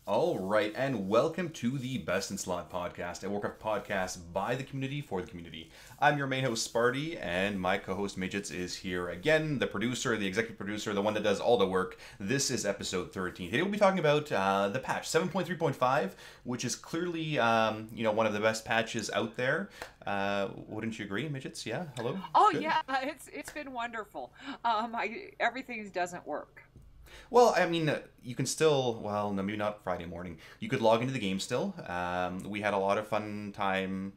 All right, and welcome to the Best in Slot podcast, a Warcraft podcast by the community for the community. I'm your main host, Sparty, and my co-host, Midgettes, is here again, the producer, the executive producer, the one that does all the work. This is episode 13. Today we'll be talking about the patch, 7.3.5, which is clearly, one of the best patches out there. Wouldn't you agree, Midgettes? Yeah, hello? Oh Good. yeah, it's been wonderful. Everything doesn't work. Well, I mean, you can still, well, no, maybe not Friday morning. You could log into the game still. We had a lot of fun time,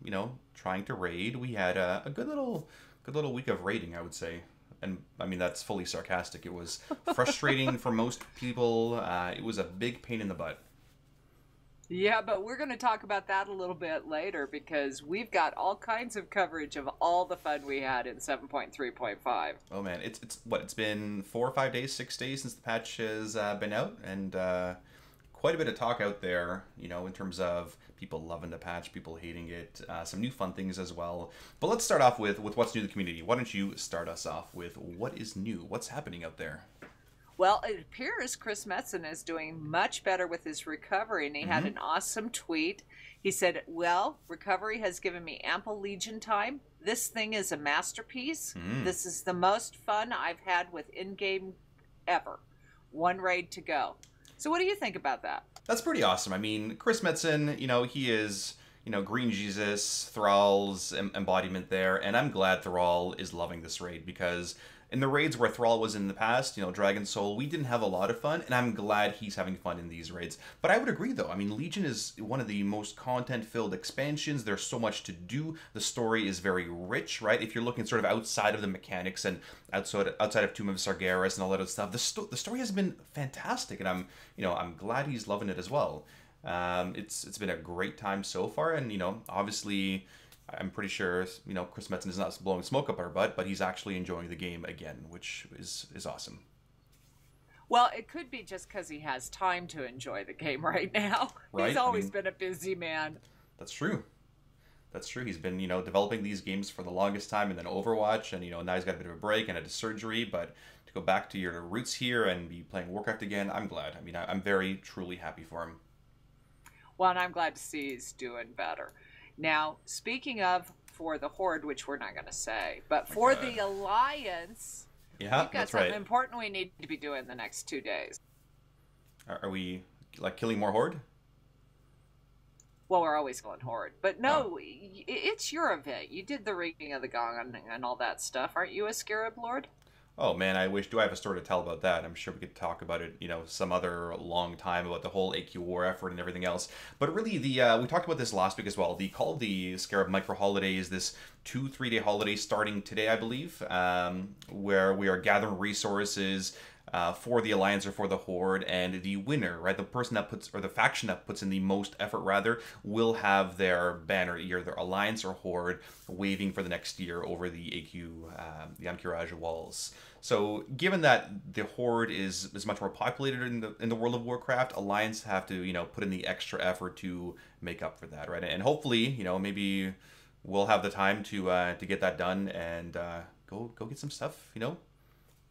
trying to raid. We had a good little week of raiding, I would say. And I mean, that's fully sarcastic. It was frustrating for most people. It was a big pain in the butt. Yeah, but we're going to talk about that a little bit later because we've got all kinds of coverage of all the fun we had in 7.3.5. Oh man, it's been 4 or 5 days, 6 days since the patch has been out, and quite a bit of talk out there, in terms of people loving the patch, people hating it, some new fun things as well. But let's start off with what's new to the community. Why don't you start us off with what is new? What's happening out there? Well, it appears Chris Metzen is doing much better with his recovery, and he had an awesome tweet. He said, well, recovery has given me ample Legion time. This thing is a masterpiece. This is the most fun I've had with in-game ever. One raid to go. So what do you think about that? That's pretty awesome. I mean, Chris Metzen, he is, Green Jesus, Thrall's embodiment there, and I'm glad Thrall is loving this raid because in the raids where Thrall was in the past, Dragon Soul, we didn't have a lot of fun, and I'm glad he's having fun in these raids. But I would agree, though. I mean, Legion is one of the most content-filled expansions. There's so much to do. The story is very rich, right? If you're looking sort of outside of the mechanics and outside of Tomb of Sargeras and all that other stuff, the story has been fantastic, and I'm glad he's loving it as well. It's been a great time so far, and obviously, I'm pretty sure, Chris Metzen is not blowing smoke up our butt, but he's actually enjoying the game again, which is awesome. Well, it could be just because he has time to enjoy the game right now. Right? He's always been a busy man. That's true. That's true. He's been, developing these games for the longest time, and then Overwatch, and, now he's got a bit of a break and had a surgery, but to go back to your roots here and be playing Warcraft again, I'm glad. I mean, I'm very, truly happy for him. Well, and I'm glad to see he's doing better. Now, speaking of for the Horde, which we're not going to say, but for the Alliance, yeah, we've got something important we need to be doing the next 2 days. Are we, killing more Horde? Well, we're always going Horde. But no, it's your event. You did the ringing of the gong and all that stuff. Aren't you a Scarab Lord? Oh man, do I have a story to tell about that? I'm sure we could talk about it, some other long time about the whole AQ war effort and everything else. But really, we talked about this last week as well. The Scarab Micro Holiday is this 2-3 day holiday starting today, I believe, where we are gathering resources for the Alliance or for the Horde, and the winner, right, the person that puts, or the faction that puts in the most effort rather, will have their banner, either their Alliance or Horde, waving for the next year over the AQ, the Anchorage walls. So given that the Horde is much more populated in the World of Warcraft, Alliance have to, put in the extra effort to make up for that, right? And hopefully, maybe we'll have the time to get that done and go get some stuff,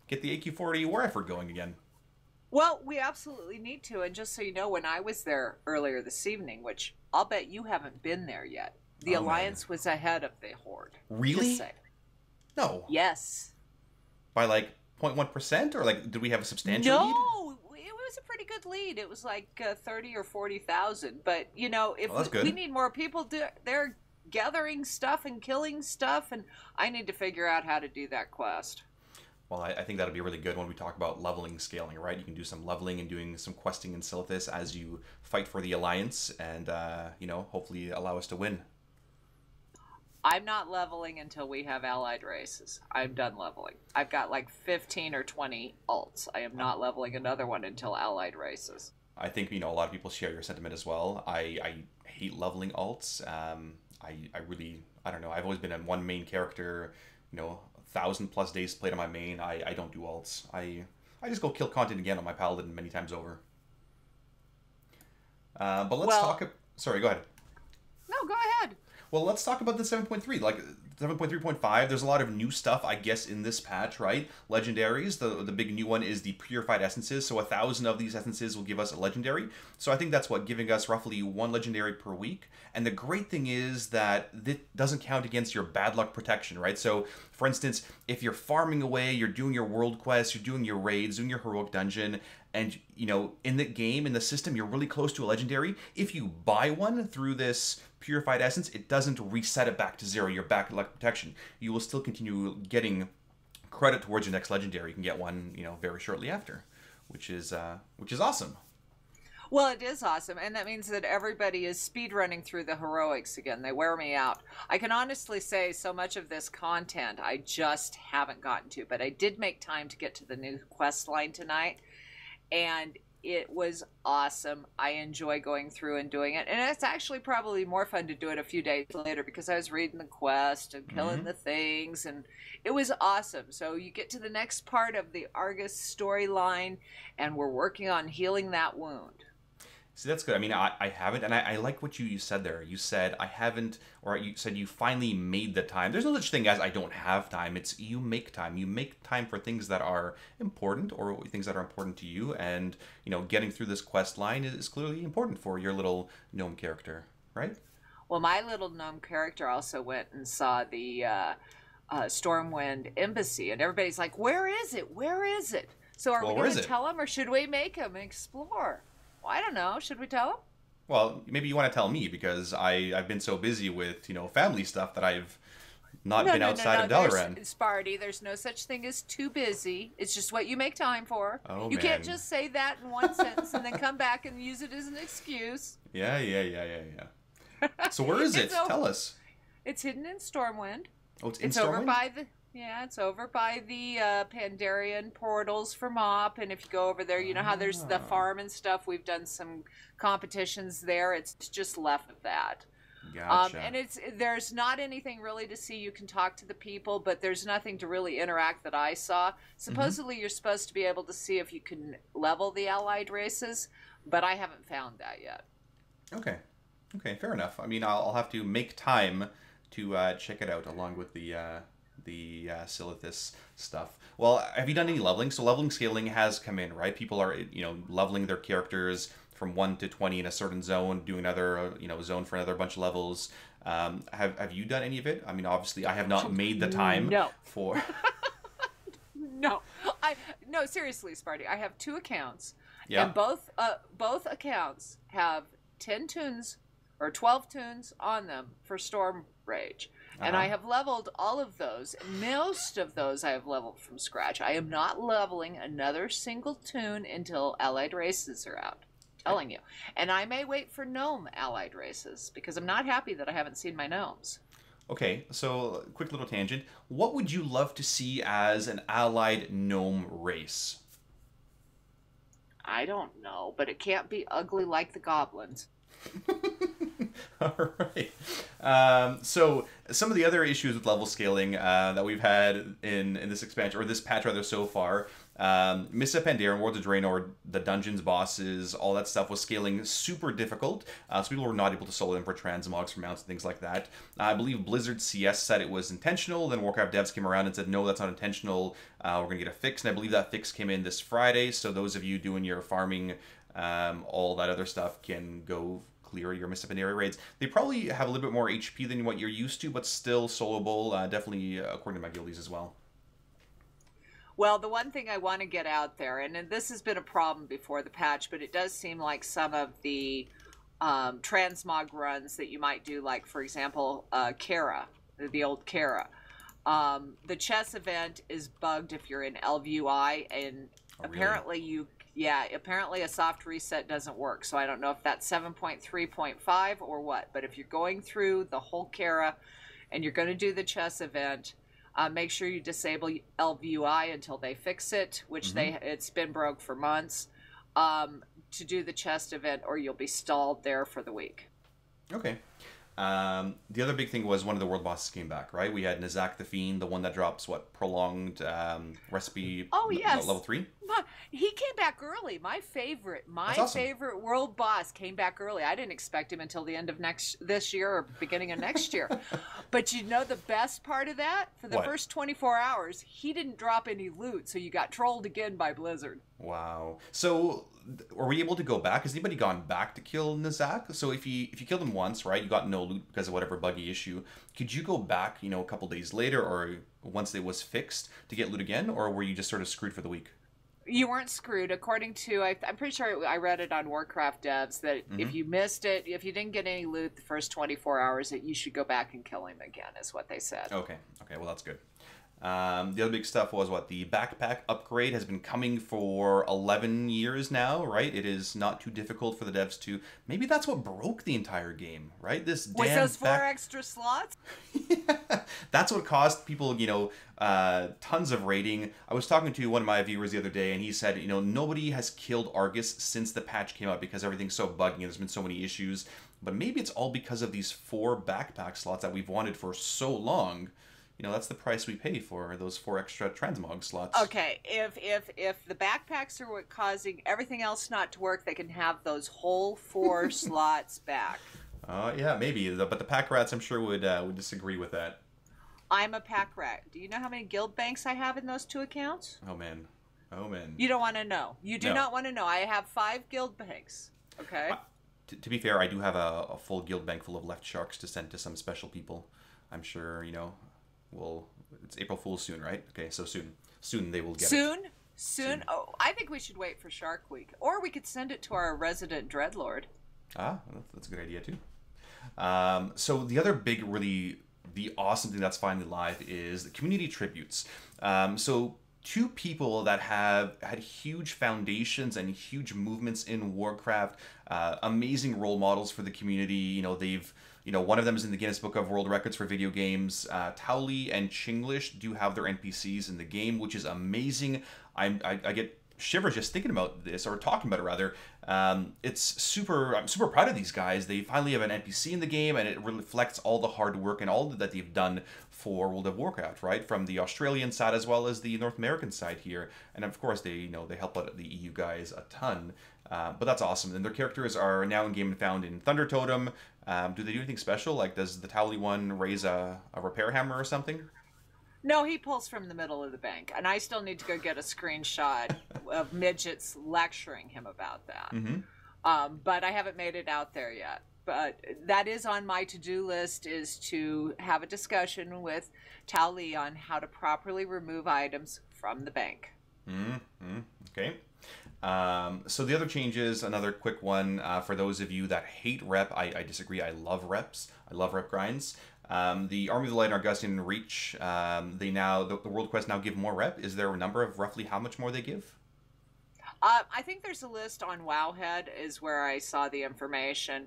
get the AQ40 war effort going again. Well, we absolutely need to. And just so you know, when I was there earlier this evening, which I'll bet you haven't been there yet, the Alliance was ahead of the Horde. Really? No. Yes. By 0.1%, or did we have a substantial lead? No, it was a pretty good lead. It was 30 or 40,000. But if we need more people, they're gathering stuff and killing stuff, and I need to figure out how to do that quest. Well, I think that'll be really good when we talk about leveling scaling, right? You can do some leveling and doing some questing in Silithus as you fight for the Alliance and, hopefully allow us to win. I'm not leveling until we have allied races. I'm done leveling. I've got 15 or 20 alts. I am not leveling another one until allied races. I think, a lot of people share your sentiment as well. I hate leveling alts. I don't know. I've always been a one main character, 1,000+ days played on my main. I don't do alts. I just go kill content again on my paladin many times over. But let's talk. Sorry, go ahead. No, go ahead. Well, let's talk about the 7.3. 7.3.5, there's a lot of new stuff, I guess, in this patch, right? Legendaries, the big new one is the purified essences, so 1,000 of these essences will give us a legendary. So I think that's what, giving us roughly 1 legendary per week. And the great thing is that this doesn't count against your bad luck protection, right? So, for instance, if you're farming away, you're doing your world quests, you're doing your raids, doing your heroic dungeon, and, you know, in the game, in the system, you're really close to a legendary, if you buy one through this purified essence, it doesn't reset it back to 0, your back luck protection. You will still continue getting credit towards your next legendary. You can get one, you know, very shortly after, which is awesome. Well, it is awesome, and that means that everybody is speed running through the heroics again. They wear me out. I can honestly say so much of this content I just haven't gotten to, but I did make time to get to the new quest line tonight, and it was awesome. I enjoy going through and doing it, and it's actually probably more fun to do it a few days later because I was reading the quest and killing the things, and it was awesome. So you get to the next part of the Argus storyline, and we're working on healing that wound. See, that's good. I mean, I haven't, and I like what you said there. You said, I haven't, or you said you finally made the time. There's no such thing as I don't have time. It's you make time. You make time for things that are important, or things that are important to you, and, you know, getting through this quest line is clearly important for your little gnome character, right? Well, my little gnome character also went and saw the Stormwind Embassy, and everybody's like, where is it? Where is it? So are we going to tell them, or should we make them explore? I don't know. Should we tell him? Well, maybe you want to tell me because I've been so busy with, you know, family stuff that I've not been outside of Dalaran. Sparty, there's no such thing as too busy. It's just what you make time for. Oh, you can't just say that in one sentence and then come back and use it as an excuse. Yeah. So where is it? Tell us. It's hidden in Stormwind. Oh, it's in Stormwind? Over by the... Yeah, it's over by the Pandarian portals for MOP, and if you go over there, you know how there's the farm and stuff. We've done some competitions there. It's just left of that. Gotcha. And there's not anything really to see. You can talk to the people, but there's nothing to really interact that I saw. Supposedly, you're supposed to be able to see if you can level the allied races, but I haven't found that yet. Okay, fair enough. I mean, I'll have to make time to check it out along with the Silithus stuff. Well, have you done any leveling? So leveling scaling has come in, right? People are, you know, leveling their characters from 1 to 20 in a certain zone, doing another, you know, zone for another bunch of levels. Have you done any of it? I mean, obviously, I have not made the time for... No, seriously, Sparty. I have 2 accounts, yeah, and both accounts have 10 tunes or 12 tunes on them for Storm Rage. And I have leveled all of those. Most of those I have leveled from scratch. I am not leveling another single tune until allied races are out. I'm telling you. And I may wait for gnome allied races because I'm not happy that I haven't seen my gnomes. Okay, so quick little tangent. What would you love to see as an allied gnome race? I don't know, but it can't be ugly like the goblins. All right. So some of the other issues with level scaling that we've had in this expansion, or this patch rather, so far, Mists of Pandaria, Worlds of Draenor, the dungeons, bosses, all that stuff was scaling super difficult. So people were not able to solo them for transmogs, for mounts, and things like that. I believe Blizzard CS said it was intentional. Then Warcraft devs came around and said, no, that's not intentional. We're going to get a fix. And I believe that fix came in this Friday. So those of you doing your farming, all that other stuff can go clear your Mists of Pandaria raids. They probably have a little bit more HP than what you're used to, but still soloable, definitely according to my guildies as well. Well, the one thing I want to get out there, and this has been a problem before the patch, but it does seem like some of the transmog runs that you might do, like, for example, Kara, the old Kara. The chess event is bugged if you're in LVUI, and apparently apparently a soft reset doesn't work. So I don't know if that's 7.3.5 or what, but if you're going through the whole Kara and you're going to do the chess event, make sure you disable LVUI until they fix it, which it's been broke for months, to do the chest event, or you'll be stalled there for the week. Okay. The other big thing was one of the world bosses came back, right? We had Nizak the Fiend, the one that drops, prolonged recipe level 3? He came back early. My That's awesome. favorite world boss came back early. I didn't expect him until the end of this year or beginning of next year. But you know the best part of that? For the What? first 24 hours, he didn't drop any loot, so you got trolled again by Blizzard. Wow. So, are we able to go back? Has anybody gone back to kill Nizak? So if you killed him once, right, you got no loot because of whatever buggy issue. Could you go back, a couple days later or once it was fixed to get loot again, or were you just sort of screwed for the week? You weren't screwed. According to, I'm pretty sure I read it on Warcraft devs that if you missed it, if you didn't get any loot the first 24 hours, that you should go back and kill him again, is what they said. Okay. Okay. Well, that's good. The other big stuff was what the backpack upgrade has been coming for 11 years now, right? It is not too difficult for the devs to. Maybe that's what broke the entire game, right? This With damn those 4 extra slots? Yeah, that's what cost people, tons of rating. I was talking to one of my viewers the other day, and he said, nobody has killed Argus since the patch came out because everything's so buggy and there's been so many issues. But maybe it's all because of these 4 backpack slots that we've wanted for so long. That's the price we pay for those 4 extra transmog slots. Okay, if the backpacks are what causing everything else not to work, they can have those whole 4 slots back. Yeah, maybe. But the pack rats, I'm sure, would disagree with that. I'm a pack rat. Do you know how many guild banks I have in those 2 accounts? Oh, man. Oh, man. You don't want to know. You do not want to know. I have 5 guild banks. Okay? To be fair, I do have a full guild bank full of left sharks to send to some special people. I'm sure, well, it's April Fool's soon, right? Okay, so soon they will get it. Soon. Oh, I think we should wait for Shark Week, or we could send it to our resident dreadlord. That's a good idea too. So the other big, really, the awesome thing that's finally live is the community tributes. So 2 people that have had huge foundations and huge movements in Warcraft, amazing role models for the community. They've one of them is in the Guinness Book of World Records for video games. Towley and Chinglish do have their NPCs in the game, which is amazing. I get shivers just thinking about this, or talking about it rather. I'm super proud of these guys. They finally have an NPC in the game, and it reflects all the hard work and all that they've done for World of Warcraft, right? From the Australian side as well as the North American side here. And of course, they help out the EU guys a ton. But that's awesome. And their characters are now in game and found in Thunder Totem. Do they do anything special? Like, does the Towley one raise a repair hammer or something? No, he pulls from the middle of the bank, and I still need to go get a screenshot of Midgettes lecturing him about that. But I haven't made it out there yet. But that is on my to-do list, is to have a discussion with Towley on how to properly remove items from the bank. Okay. So the other changes, another quick one, for those of you that hate rep, I disagree. I love reps. I love rep grinds. The Army of the Light and Argustian Reach, the World Quest now give more rep. Is there a number of roughly how much more they give? I think there's a list on Wowhead is where I saw the information.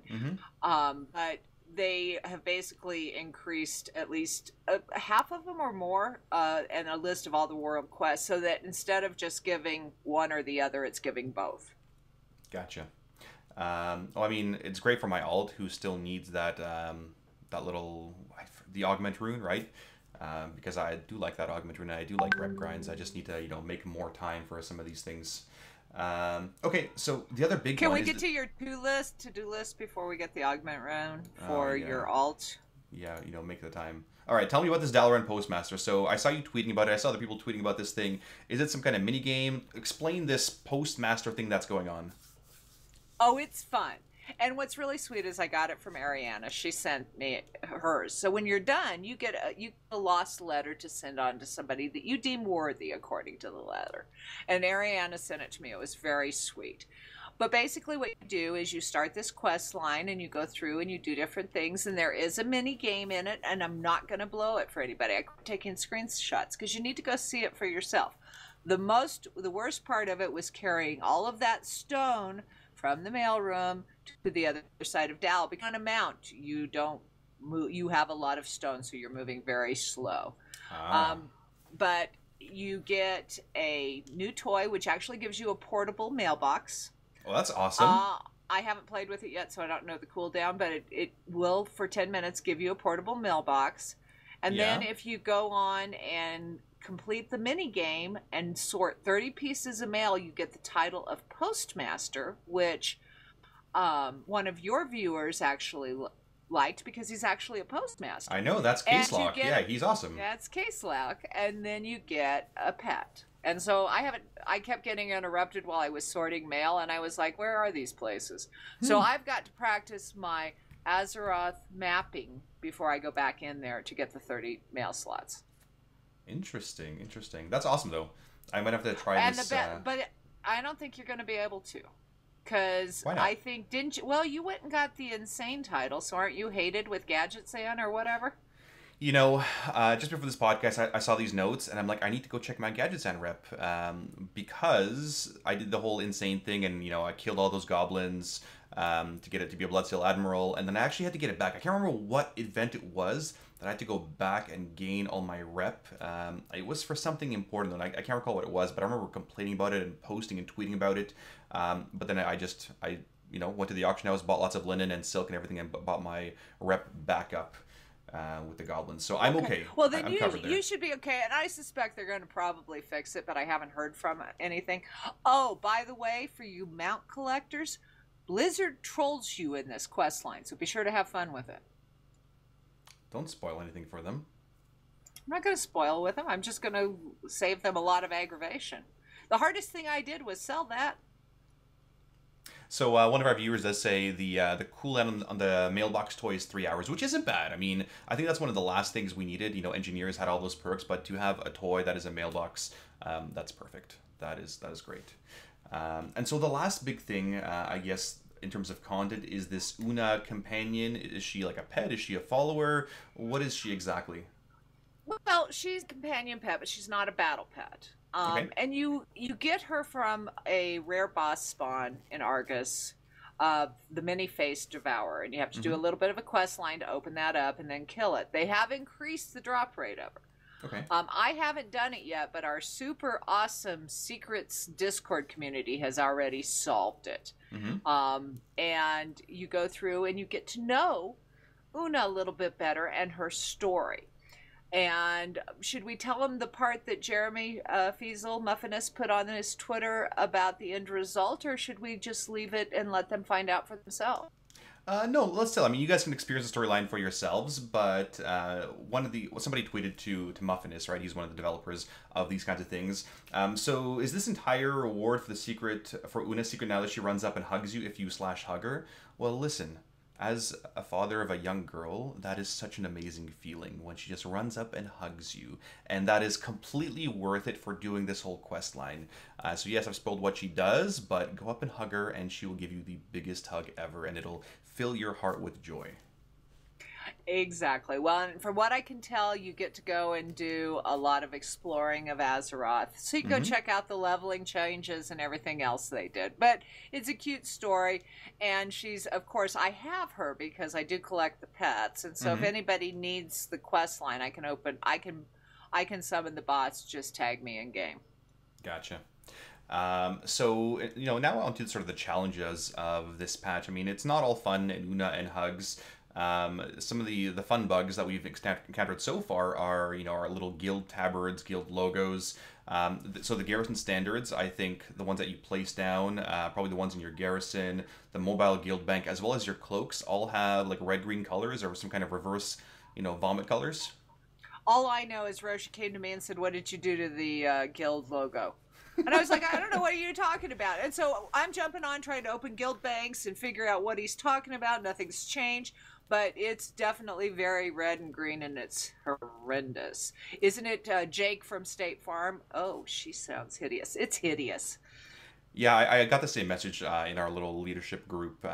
But they have basically increased at least half of them or more, and a list of all the world quests, so that instead of just giving one or the other, it's giving both. Gotcha. I mean, it's great for my alt who still needs that the augment rune, right? Because I do like that augment rune. I do like rep grinds. I just need to make more time for some of these things. Okay, so the other big Can one we get to your to-do list before we get the augment round for yeah. your alt? Yeah, make the time. All right, tell me about this Dalaran Postmaster. So I saw you tweeting about it. I saw other people tweeting about this thing. Is it some kind of mini game? Explain this Postmaster thing that's going on. Oh, it's fun. And what's really sweet is I got it from Ariana. She sent me hers. So when you're done, you get a lost letter to send on to somebody that you deem worthy according to the letter. And Ariana sent it to me. It was very sweet. But basically what you do is you start this quest line and you go through and you do different things. And there is a mini game in it. And I'm not going to blow it for anybody. I'm taking screenshots because you need to go see it for yourself. The worst part of it was carrying all of that stone from the mailroom to the other side of Dal. Because on a mount, you don't move, you have a lot of stone, so you're moving very slow. But you get a new toy, which actually gives you a portable mailbox. Well, that's awesome. I haven't played with it yet, so I don't know the cooldown, but it will, for 10 minutes, give you a portable mailbox. And then if you go on and complete the mini game and sort 30 pieces of mail, you get the title of postmaster, which one of your viewers actually liked because he's actually a postmaster. I know, that's Case Lock. Yeah, he's awesome. That's Case Lock, and then you get a pet. And so I kept getting interrupted while I was sorting mail, and I was like, where are these places? So I've got to practice my Azeroth mapping before I go back in there to get the 30 mail slots. Interesting. That's awesome, though. I might have to try this. But I don't think you're going to be able to. Because I think, didn't you? Well, you went and got the insane title, so aren't you hated with Gadgets in or whatever? You know, just before this podcast, I saw these notes, and I'm like, I need to go check my Gadgets and rep, because I did the whole insane thing, and, you know, I killed all those goblins to get it to be a Bloodsteel Admiral, and then I actually had to get it back. I can't remember what event it was that I had to go back and gain all my rep. It was for something important, and I can't recall what it was, but I remember complaining about it and posting and tweeting about it. But then I went to the auction house, bought lots of linen and silk and everything, and bought my rep back up with the goblins. So I'm okay. Well, then you should be okay, and I suspect they're going to probably fix it, but I haven't heard from anything. Oh, by the way, for you mount collectors, Blizzard trolls you in this quest line, so be sure to have fun with it. Don't spoil anything for them. I'm not going to spoil with them. I'm just going to save them a lot of aggravation. The hardest thing I did was sell that. So one of our viewers does say the cooldown on the mailbox toy is 3 hours, which isn't bad. I mean, I think that's one of the last things we needed. You know, engineers had all those perks, but to have a toy that is a mailbox, that's perfect. That is great. And so the last big thing, I guess, in terms of content, is this Una companion. Is she like a pet? Is she a follower? What is she exactly? Well, she's a companion pet, but she's not a battle pet. Okay. And you get her from a rare boss spawn in Argus, the many-faced Devourer, and you have to do a little bit of a quest line to open that up and then kill it. They have increased the drop rate of her. Okay. I haven't done it yet, but our super awesome Secrets Discord community has already solved it. And you go through and you get to know Una a little bit better and her story. And should we tell them the part that Jeremy Fiesel, Muffinus, put on his Twitter about the end result, or should we just leave it and let them find out for themselves? No, let's tell. I mean, you guys can experience the storyline for yourselves, but somebody tweeted to Muffinus, right? He's one of the developers of these kinds of things. So is this entire reward for Una's secret now that she runs up and hugs you if you /hug her? Well, listen. As a father of a young girl, that is such an amazing feeling when she just runs up and hugs you. And that is completely worth it for doing this whole quest line. So yes, I've spoiled what she does, but go up and hug her and she will give you the biggest hug ever, and it'll fill your heart with joy. Exactly. Well, and from what I can tell, you get to go and do a lot of exploring of Azeroth. So you can go check out the leveling changes and everything else they did. But it's a cute story. And she's, of course, I have her because I do collect the pets. And so if anybody needs the quest line, I can summon the bots, just tag me in game. Gotcha. So, you know, now on to sort of the challenges of this patch. I mean, it's not all fun and Una and hugs. Some of the fun bugs that we've encountered so far are, you know, our little guild tabards, guild logos. So the garrison standards, I think the ones that you place down, probably the ones in your garrison, the mobile guild bank, as well as your cloaks, all have like red-green colors or some kind of reverse, you know, vomit colors. All I know is Roshi came to me and said, "What did you do to the guild logo?" And I was like, I don't know, what are you talking about? And so I'm jumping on trying to open guild banks and figure out what he's talking about. Nothing's changed, but it's definitely very red and green, and it's horrendous. Isn't it Jake from State Farm? Oh, she sounds hideous. It's hideous. Yeah, I got the same message in our little leadership group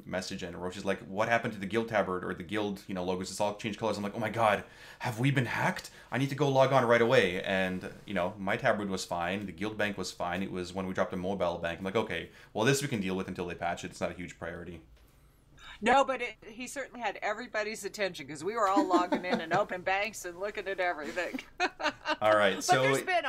message, and Roche is like, what happened to the guild tabard or the guild, you know, logos? It's all changed colors. I'm like, oh my god, have we been hacked? I need to go log on right away. And, you know, my tabard was fine. The guild bank was fine. It was when we dropped a mobile bank. I'm like, okay, well, this we can deal with until they patch it. It's not a huge priority. No, but he certainly had everybody's attention because we were all logging in and open banks and looking at everything. All right, but so there's been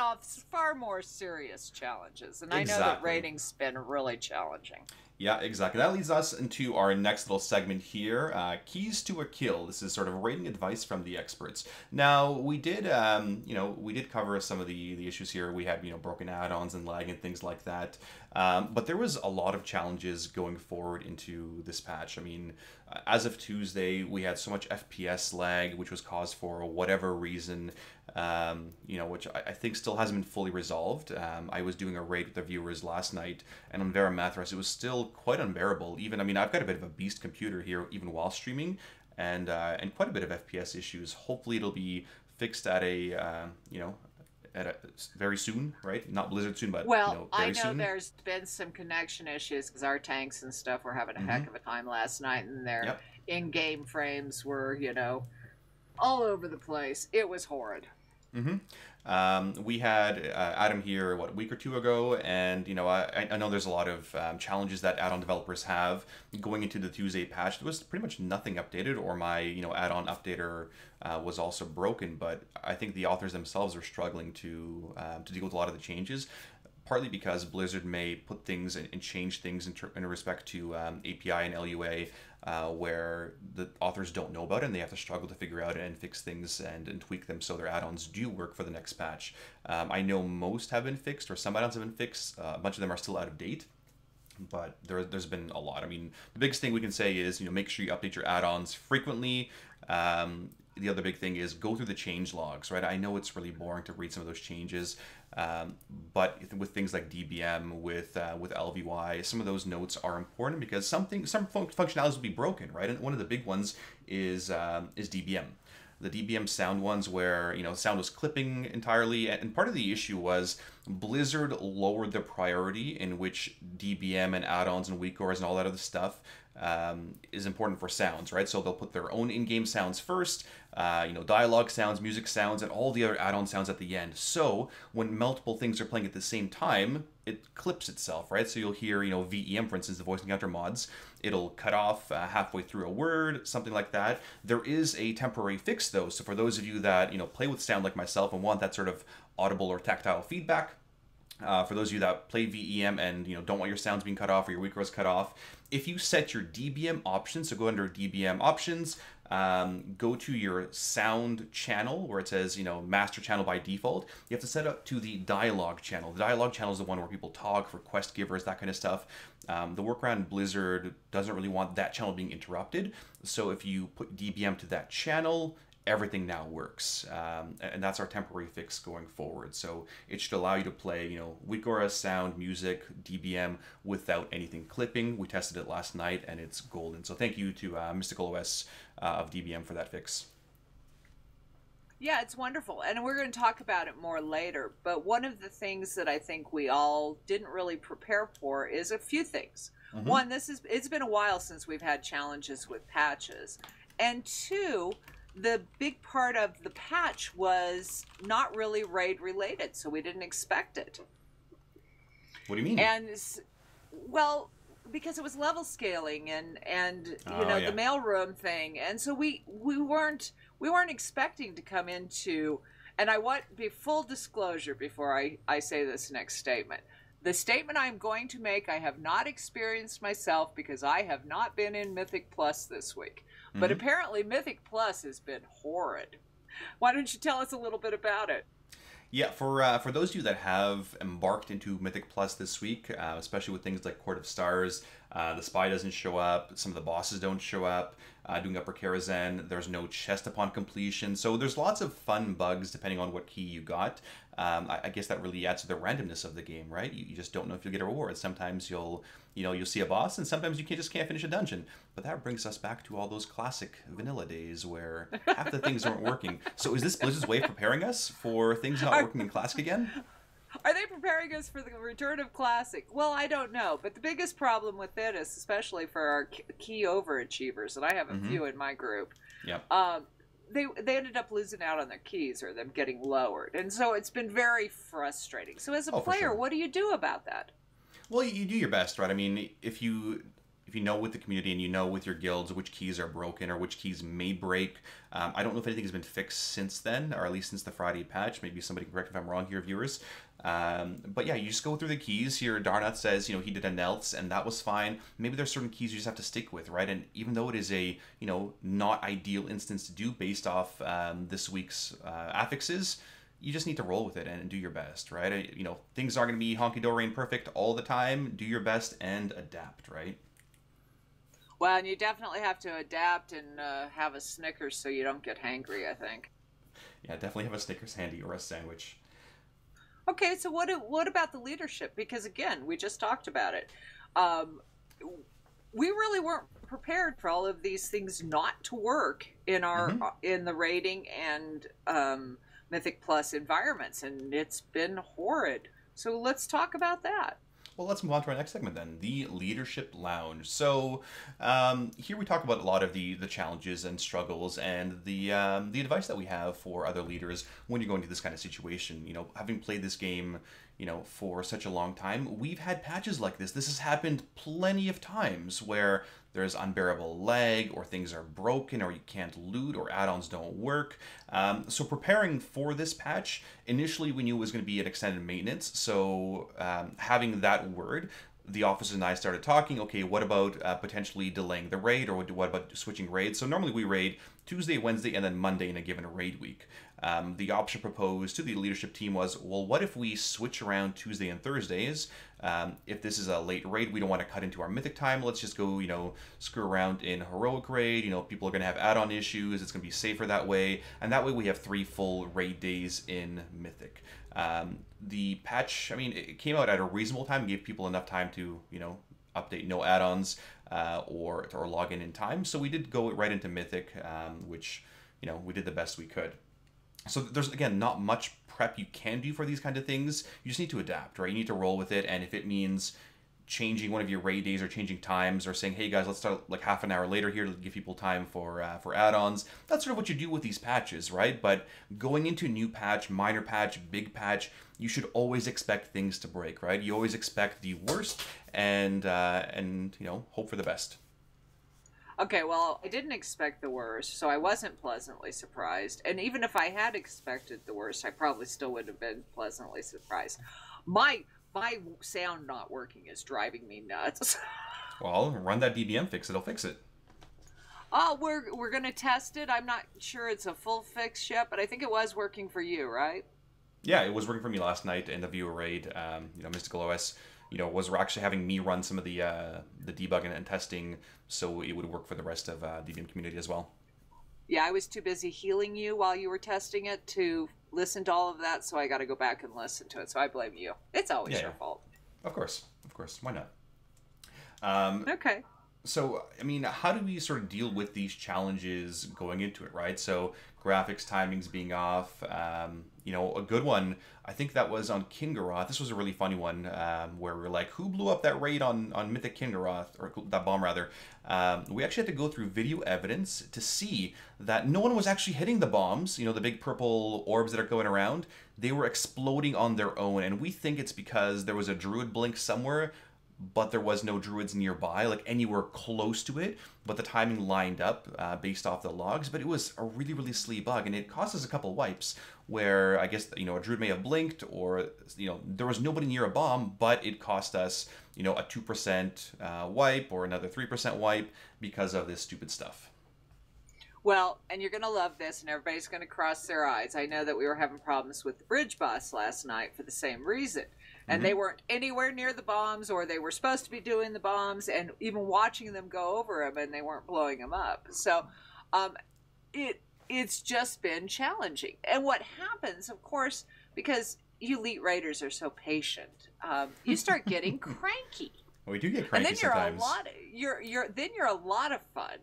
far more serious challenges, and I know that rating's been really challenging. Yeah, exactly. That leads us into our next little segment here, keys to a kill. This is sort of rating advice from the experts. Now, we did cover some of the issues here. We had, broken add-ons and lag and things like that. But there was a lot of challenges going forward into this patch. I mean, as of Tuesday, we had so much FPS lag, which was caused for whatever reason. Which I think still hasn't been fully resolved. I was doing a raid with the viewers last night, and on Vera Mathras, it was still quite unbearable. Even, I mean, I've got a bit of a beast computer here, even while streaming, and quite a bit of FPS issues. Hopefully, it'll be fixed at very soon, right? Not Blizzard soon, but Well, I very know soon. there's been some connection issues because our tanks and stuff were having a Hmm. heck of a time last night, and their Yep. in-game frames were, all over the place. It was horrid. Hmm. We had Adam here, what, a week or two ago, and I know there's a lot of challenges that add-on developers have going into the Tuesday patch. There was pretty much nothing updated, or my add-on updater was also broken. But I think the authors themselves are struggling to deal with a lot of the changes. Partly because Blizzard may put things and change things in respect to API and LUA, where the authors don't know about it and they have to struggle to figure out and fix things and tweak them so their add-ons do work for the next patch. I know most have been fixed, or some add-ons have been fixed. A bunch of them are still out of date, but there's been a lot. I mean, the biggest thing we can say is make sure you update your add-ons frequently. The other big thing is go through the change logs, right? I know it's really boring to read some of those changes, but with things like DBM, with LVY, some of those notes are important because some functionalities will be broken, right? And one of the big ones is DBM. The DBM sound ones where sound was clipping entirely, and part of the issue was Blizzard lowered the priority in which DBM and add-ons and weak cores and all that other stuff is important for sounds, right? So they'll put their own in-game sounds first, dialogue sounds, music sounds, and all the other add-on sounds at the end. So when multiple things are playing at the same time, it clips itself, right? So you'll hear, VEM, for instance, the voice encounter mods. It'll cut off halfway through a word, something like that. There is a temporary fix, though. So for those of you that, play with sound like myself and want that sort of audible or tactile feedback, for those of you that play VEM and don't want your sounds being cut off or your weak cores cut off, if you set your DBM options, so go under DBM options, go to your sound channel where it says master channel by default. You have to set up to the dialogue channel. The dialogue channel is the one where people talk, for quest givers, that kind of stuff. The workaround Blizzard doesn't really want that channel being interrupted. So if you put DBM to that channel, everything now works, and that's our temporary fix going forward. So it should allow you to play, Weakora sound, music, DBM without anything clipping. We tested it last night, and it's golden. So thank you to Mystical OS of DBM for that fix. Yeah, it's wonderful. And we're going to talk about it more later. But one of the things that I think we all didn't really prepare for is a few things. Mm-hmm. One, it's been a while since we've had challenges with patches. And two, the big part of the patch was not really raid related, so we didn't expect it. What do you mean? And well, because it was level scaling and Yeah. the mailroom thing, and so we weren't expecting to come into. And I want be full disclosure before I say this next statement. The statement I'm going to make, I have not experienced myself because I have not been in Mythic Plus this week. But apparently Mythic Plus has been horrid. Why don't you tell us a little bit about it? Yeah, for those of you that have embarked into Mythic Plus this week, especially with things like Court of Stars, the spy doesn't show up, some of the bosses don't show up, doing Upper Karazhan, there's no chest upon completion, so there's lots of fun bugs depending on what key you got. I guess that really adds to the randomness of the game, right? You just don't know if you'll get a reward. Sometimes you'll see a boss, and sometimes you just can't finish a dungeon. But that brings us back to all those classic vanilla days where half the things aren't working. So is this Blizzard's way of preparing us for things not working in Classic again? Are they preparing us for the return of Classic? Well, I don't know. But the biggest problem with it is, especially for our key overachievers, and I have a few in my group, Yep. they ended up losing out on their keys or them getting lowered. And so it's been very frustrating. So as a player, sure. what do you do about that? Well, you do your best, right? I mean, if you know with the community and you know with your guilds which keys are broken or which keys may break, I don't know if anything has been fixed since then, or at least since the Friday patch. Maybe somebody can correct if I'm wrong here, viewers. But yeah, you just go through the keys here. Darnath says, he did a Nelts and that was fine. Maybe there's certain keys you just have to stick with, right? And even though it is a, not ideal instance to do based off this week's affixes, you just need to roll with it and do your best, right? Things aren't going to be honky-dory and perfect all the time. Do your best and adapt, right? Well, and you definitely have to adapt and have a Snickers so you don't get hangry, I think. Yeah, definitely have a Snickers handy or a sandwich. Okay, so what about the leadership? Because again, we just talked about it. We really weren't prepared for all of these things not to work in our in the rating and Mythic Plus environments, and it's been horrid. So let's talk about that. Well, let's move on to our next segment then, the Leadership Lounge. So here we talk about a lot of the challenges and struggles and the advice that we have for other leaders when you're going to this kind of situation. Having played this game, for such a long time, we've had patches like this. This has happened plenty of times where there's unbearable lag, or things are broken, or you can't loot, or add-ons don't work. So preparing for this patch, initially we knew it was going to be an extended maintenance. So having that word, the officers and I started talking, okay, what about potentially delaying the raid, or what about switching raids? So normally we raid Tuesday, Wednesday, and then Monday in a given raid week. The option proposed to the leadership team was, well, what if we switch around Tuesday and Thursdays? If this is a late raid, we don't want to cut into our Mythic time. Let's just go, screw around in Heroic raid. People are going to have add-on issues. It's going to be safer that way. And that way we have 3 full raid days in Mythic. The patch, it came out at a reasonable time, gave people enough time to, update no add-ons or log in time. So we did go right into Mythic, which, we did the best we could. So there's, again, not much prep you can do for these kind of things. You just need to adapt, right? You need to roll with it. And if it means changing one of your raid days or changing times or saying, hey guys, let's start like half an hour later here to give people time for add-ons, that's sort of what you do with these patches, right? But going into new patch, minor patch, big patch, you should always expect things to break, right? You always expect the worst and hope for the best. Okay, well, I didn't expect the worst, so I wasn't pleasantly surprised. And even if I had expected the worst, I probably still would have been pleasantly surprised. My sound not working is driving me nuts. Well, run that DBM fix. It'll fix it. Oh, we're going to test it. I'm not sure it's a full fix yet, but I think it was working for you, right? Yeah, it was working for me last night in the viewer raid. Mystical OS, was actually having me run some of the debugging and testing, so it would work for the rest of the DBM community as well. Yeah, I was too busy healing you while you were testing it to listen to all of that, so I got to go back and listen to it. So I blame you. It's always your fault. Of course. Why not? Okay. So, how do we sort of deal with these challenges going into it, right? So, graphics, timings being off. A good one, I think that was on Kingaroth. This was a really funny one where we were like, who blew up that raid on Mythic Kingaroth, or that bomb rather? We actually had to go through video evidence to see that no one was actually hitting the bombs, the big purple orbs that are going around. They were exploding on their own, and we think it's because there was a druid blink somewhere, but there was no druids nearby, like anywhere close to it, but the timing lined up based off the logs. But it was a really, really silly bug, and it cost us a couple wipes where I guess, a druid may have blinked, or, there was nobody near a bomb, but it cost us, a 2% wipe or another 3% wipe because of this stupid stuff. Well, and you're going to love this, and everybody's going to cross their eyes. I know that we were having problems with the bridge boss last night for the same reason. And they weren't anywhere near the bombs, or they were supposed to be doing the bombs, and even watching them go over them, and they weren't blowing them up. So it's just been challenging. And what happens, of course, because you elite raiders are so patient, you start getting cranky. Well, we do get cranky sometimes. Then you're a lot of fun.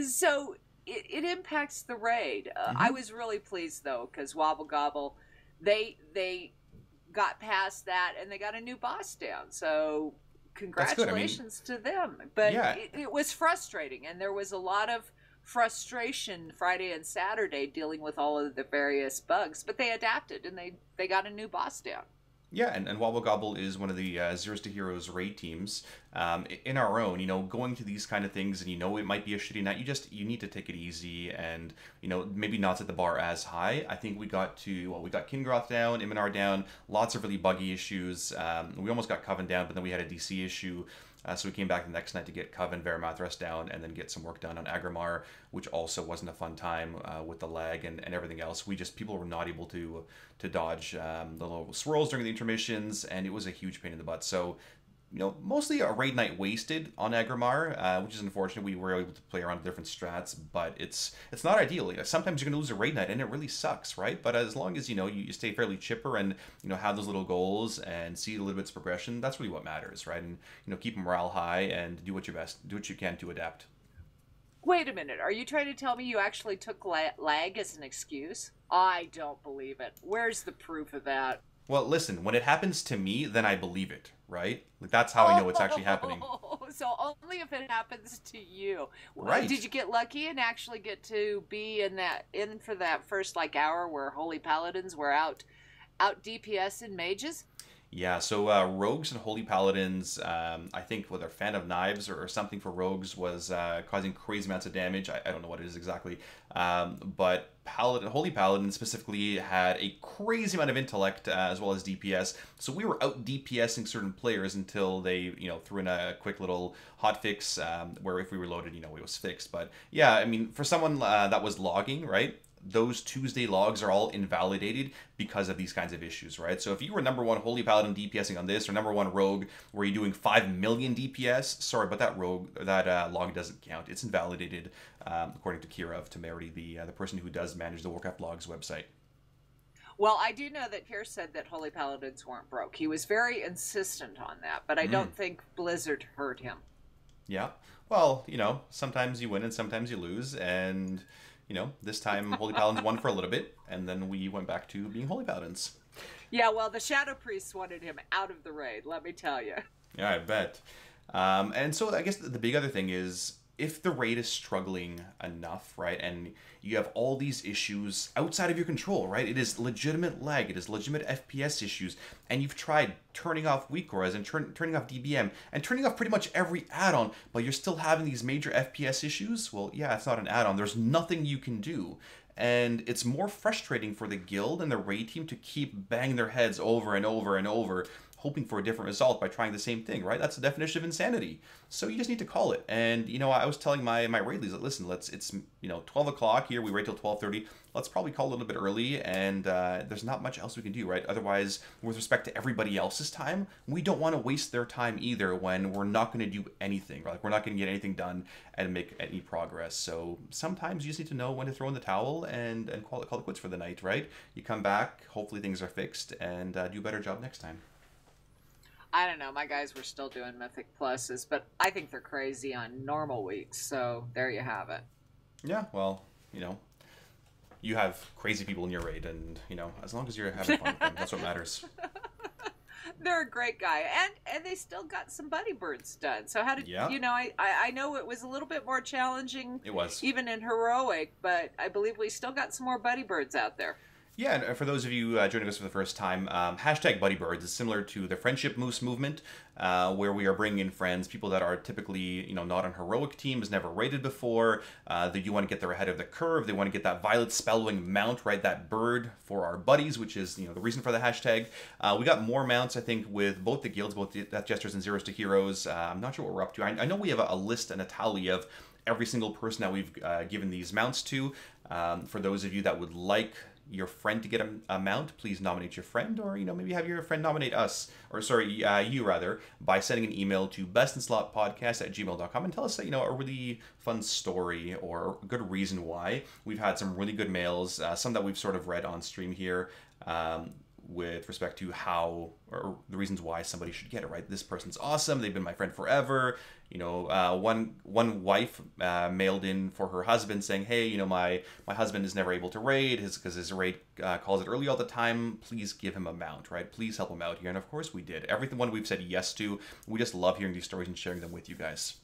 So it impacts the raid. I was really pleased, though, because Wobble Gobble, they got past that and they got a new boss down, so congratulations to them. But yeah, it was frustrating, and there was a lot of frustration Friday and Saturday dealing with all of the various bugs, but they adapted and they got a new boss down. Yeah, and Wobble Gobble is one of the Zeros to Heroes raid teams. In our own, going to these kind of things, and it might be a shitty night. You need to take it easy, and maybe not set the bar as high. I think we got Kingroth down, Iminar down, lots of really buggy issues. We almost got Coven down, but then we had a DC issue. So we came back the next night to get Coven, Varamathras down, and then get some work done on Agrimar, which also wasn't a fun time with the lag and everything else. People were not able to dodge the little swirls during the intermissions, and it was a huge pain in the butt. So, mostly a raid night wasted on Agrimar, which is unfortunate. We were able to play around different strats, but it's not ideal. Sometimes you're going to lose a raid night, and it really sucks, right? But as long as, you stay fairly chipper and, have those little goals and see a little bit's progression, that's really what matters, right? And, keep morale high and do what you can to adapt. Wait a minute. Are you trying to tell me you actually took lag as an excuse? I don't believe it. Where's the proof of that? Well, listen, when it happens to me, then I believe it, right? Like, that's how I know it's actually happening. So only if it happens to you. Right. Did you get lucky and actually get to be in for that first hour where Holy Paladins were out DPS and mages? Yeah, so Rogues and Holy Paladins, I think with their Fan of Knives or something for Rogues was causing crazy amounts of damage. I don't know what it is exactly. But Holy Paladin specifically had a crazy amount of intellect as well as DPS. So we were out DPSing certain players until they, threw in a quick little hotfix where if we were loaded, it was fixed. But yeah, I mean, for someone that was logging, right? Those Tuesday logs are all invalidated because of these kinds of issues, right? So if you were number one Holy Paladin DPSing on this, or number one Rogue, where you're doing 5 million DPS, sorry, but that log doesn't count. It's invalidated, according to Kira of Temerity, the person who does manage the Warcraft logs website. Well, I do know that Pierce said that Holy Paladins weren't broke. He was very insistent on that, but I don't think Blizzard heard him. Yeah. Well, sometimes you win and sometimes you lose, and this time Holy Paladins won for a little bit, and then we went back to being Holy Paladins. Yeah, well, the Shadow Priests wanted him out of the raid, let me tell you. Yeah, I bet. And so I guess the big other thing is, if the raid is struggling enough, right, and you have all these issues outside of your control, right, it is legitimate lag, it is legitimate FPS issues, and you've tried turning off weak auras and turning off DBM and turning off pretty much every add-on, but you're still having these major FPS issues, well, yeah, it's not an add-on. There's nothing you can do. And it's more frustrating for the guild and the raid team to keep banging their heads over and over and over, hoping for a different result by trying the same thing, right? That's the definition of insanity. So you just need to call it. And, I was telling my raid leads, listen, it's 12 o'clock here, we raid till 12:30. Let's probably call it a little bit early, and there's not much else we can do, right? Otherwise, with respect to everybody else's time, we don't want to waste their time either when we're not going to do anything, right? Like, we're not going to get anything done and make any progress. So sometimes you just need to know when to throw in the towel and call it quits for the night, right? You come back, hopefully things are fixed, and do a better job next time. I don't know. My guys were still doing Mythic Pluses, but I think they're crazy on normal weeks. So there you have it. Yeah, well, you have crazy people in your raid, and, as long as you're having fun with them, that's what matters. They're a great guy, and they still got some buddy birds done. So how did I know it was a little bit more challenging. It was. Even in heroic, but I believe we still got some more buddy birds out there. Yeah, and for those of you joining us for the first time, hashtag BuddyBirds is similar to the Friendship Moose movement, where we are bringing in friends, people that are typically, not on heroic teams, never raided before, that you want to get there ahead of the curve, they want to get that Violet Spellwing mount, right, that bird for our buddies, which is, the reason for the hashtag. We got more mounts, I think, with both the guilds, both the Death Jesters and Zeros to Heroes. I'm not sure what we're up to. I know we have a list and a tally of every single person that we've given these mounts to. For those of you that would like your friend to get a mount, please nominate your friend, or maybe have your friend nominate us, or you rather, by sending an email to bestinslotpodcast@gmail.com and tell us a really fun story or a good reason why. We've had some really good mails, some that we've sort of read on stream here, with respect to how, or the reasons why somebody should get it, right? This person's awesome, they've been my friend forever. One wife mailed in for her husband saying, hey, my husband is never able to raid because his raid calls it early all the time. Please give him a mount, right? Please help him out here. And of course we did. Everyone we've said yes to. We just love hearing these stories and sharing them with you guys.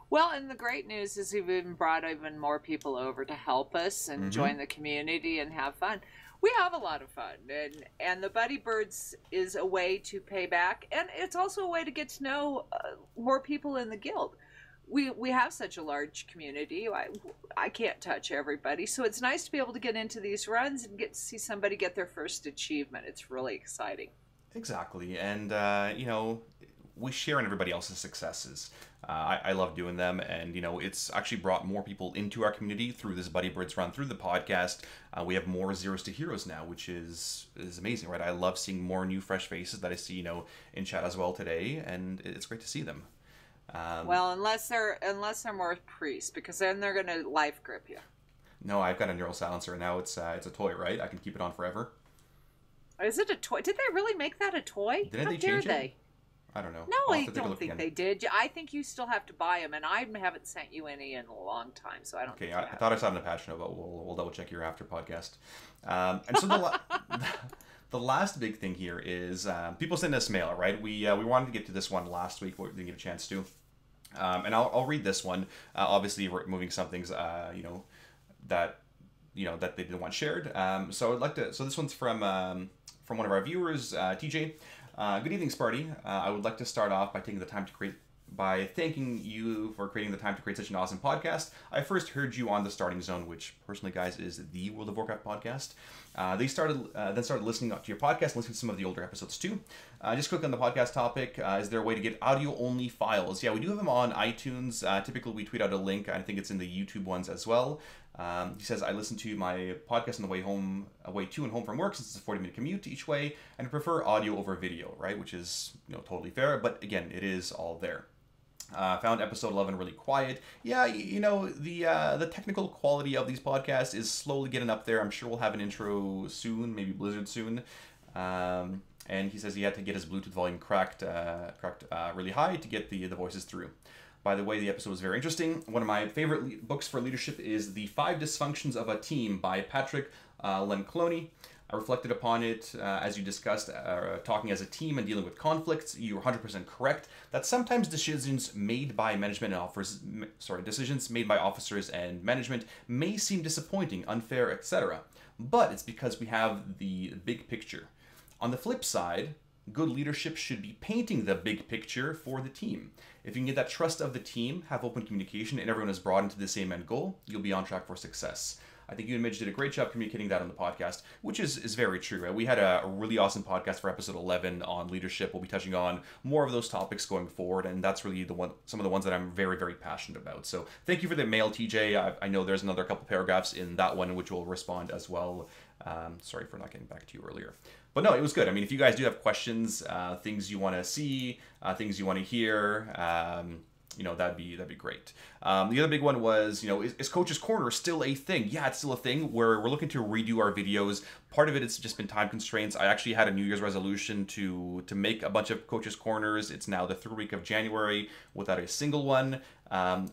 Well, and the great news is we've even brought even more people over to help us and join the community and have fun. We have a lot of fun, and the Buddy Birds is a way to pay back, and it's also a way to get to know more people in the guild. We have such a large community. I can't touch everybody, so it's nice to be able to get into these runs and get to see somebody get their first achievement. It's really exciting. Exactly, and we share in everybody else's successes. I love doing them, and it's actually brought more people into our community through this Buddy Birds run, through the podcast. We have more Zeros to Heroes now, which is amazing, right? I love seeing more new, fresh faces that I see, in chat as well today, and it's great to see them. Well, unless they're more priests, because then they're gonna life grip you. No, I've got a neural silencer, and now it's a toy, right? I can keep it on forever. Is it a toy? Did they really make that a toy? Didn't How they dare change they? it? I don't know. No, I don't think they did. I think you still have to buy them, and I haven't sent you any in a long time, so I don't. Okay, I thought I saw it in the patch note, but we'll double check your after podcast. And so the last big thing here is people send us mail, right? We wanted to get to this one last week, but we didn't get a chance to. And I'll read this one. Obviously, removing some things, that that they didn't want shared. So I'd like to. So this one's from one of our viewers, TJ. Good evening, Sparty. I would like to start off by thanking you for creating the time to create such an awesome podcast. I first heard you on the Starting Zone, which personally, guys, is the World of Warcraft podcast. They started listening to your podcast, listening to some of the older episodes too. Just quick on the podcast topic, is there a way to get audio-only files? Yeah, we do have them on iTunes. Typically, we tweet out a link. I think it's in the YouTube ones as well. He says, I listen to my podcast on the way to and home from work, since it's a 40-minute commute each way, and I prefer audio over video, right? Which is totally fair, but again, it is all there. Found episode 11 really quiet. Yeah, the technical quality of these podcasts is slowly getting up there. I'm sure we'll have an intro soon, maybe Blizzard soon. And he says he had to get his Bluetooth volume cracked really high to get the voices through. By the way, the episode was very interesting. One of my favorite books for leadership is The 5 Dysfunctions of a Team by Patrick Lencioni. I reflected upon it as you discussed, talking as a team and dealing with conflicts. You're 100% correct that sometimes decisions made by decisions made by officers and management may seem disappointing, unfair, etc. But it's because we have the big picture. On the flip side, good leadership should be painting the big picture for the team. If you can get that trust of the team, have open communication, and everyone is brought into the same end goal, you'll be on track for success. I think you and Midge did a great job communicating that on the podcast, which is very true. Right? We had a really awesome podcast for episode 11 on leadership. We'll be touching on more of those topics going forward, and that's really some of the ones that I'm very, very passionate about. So thank you for the mail, TJ. I know there's another couple paragraphs in that one which will respond as well. Sorry for not getting back to you earlier. But no, it was good. I mean, if you guys do have questions, things you want to see, things you want to hear, that'd be great. The other big one was, is Coach's Corner still a thing? Yeah, it's still a thing where we're looking to redo our videos. Part of it's just been time constraints. I actually had a New Year's resolution to make a bunch of Coach's Corners. It's now the third week of January without a single one.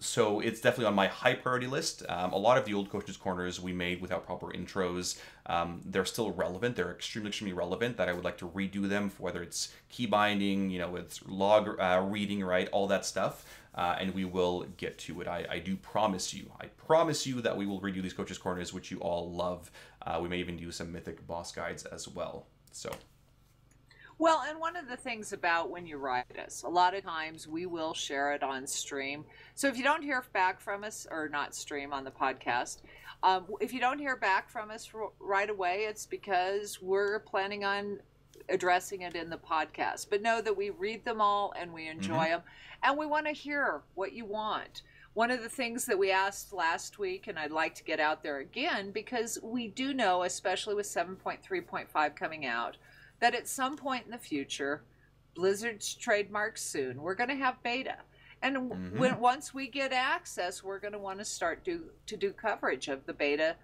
So it's definitely on my high priority list. A lot of the old Coach's Corners we made without proper intros. They're still relevant. They're extremely, extremely relevant that I would like to redo them, for whether it's key binding, it's log reading, right? All that stuff. And we will get to it. I do promise you. I promise you that we will redo these Coach's Corners, which you all love. We may even do some Mythic boss guides as well. So. Well, and one of the things about when you write us, a lot of times we will share it on stream. So if you don't hear back from us, or not stream, on the podcast, if you don't hear back from us right away, it's because we're planning on addressing it in the podcast. But know that we read them all and we enjoy them, and we want to hear what you want. One of the things that we asked last week, and I'd like to get out there again, because we do know, especially with 7.3.5 coming out, that at some point in the future, Blizzard's trademark soon, we're going to have beta. And once we get access, we're going to want to start to do coverage of the beta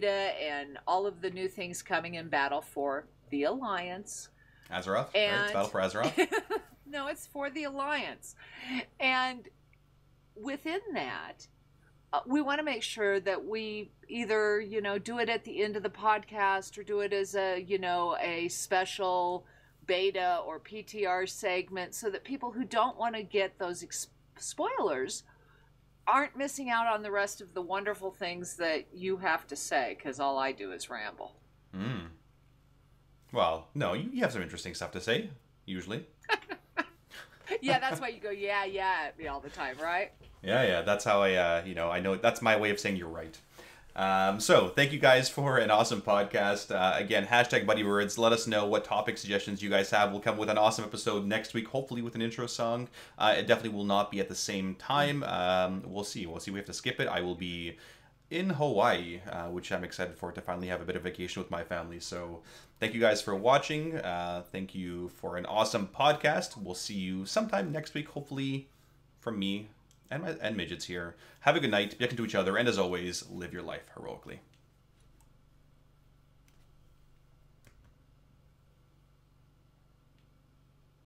and all of the new things coming in battle for the Alliance. Azeroth, right? It's Battle for Azeroth? No, it's for the Alliance. And within that, we want to make sure that we either, do it at the end of the podcast, or do it as a special beta or PTR segment, so that people who don't want to get those spoilers aren't missing out on the rest of the wonderful things that you have to say, because all I do is ramble. Mm. Well, no, you have some interesting stuff to say, usually. Yeah, that's why you go, yeah, yeah, at me all the time, right? Yeah, that's how I know that's my way of saying you're right. So thank you guys for an awesome podcast. Again, hashtag Buddy Words. Let us know what topic suggestions you guys have. We'll come with an awesome episode next week, hopefully with an intro song. It definitely will not be at the same time. We'll see. We'll see. We have to skip it. I will be in Hawaii, which I'm excited for, to finally have a bit of vacation with my family. So thank you guys for watching. Thank you for an awesome podcast. We'll see you sometime next week, hopefully from me and Midgets here. Have a good night. Be kind to each other. And as always, live your life heroically.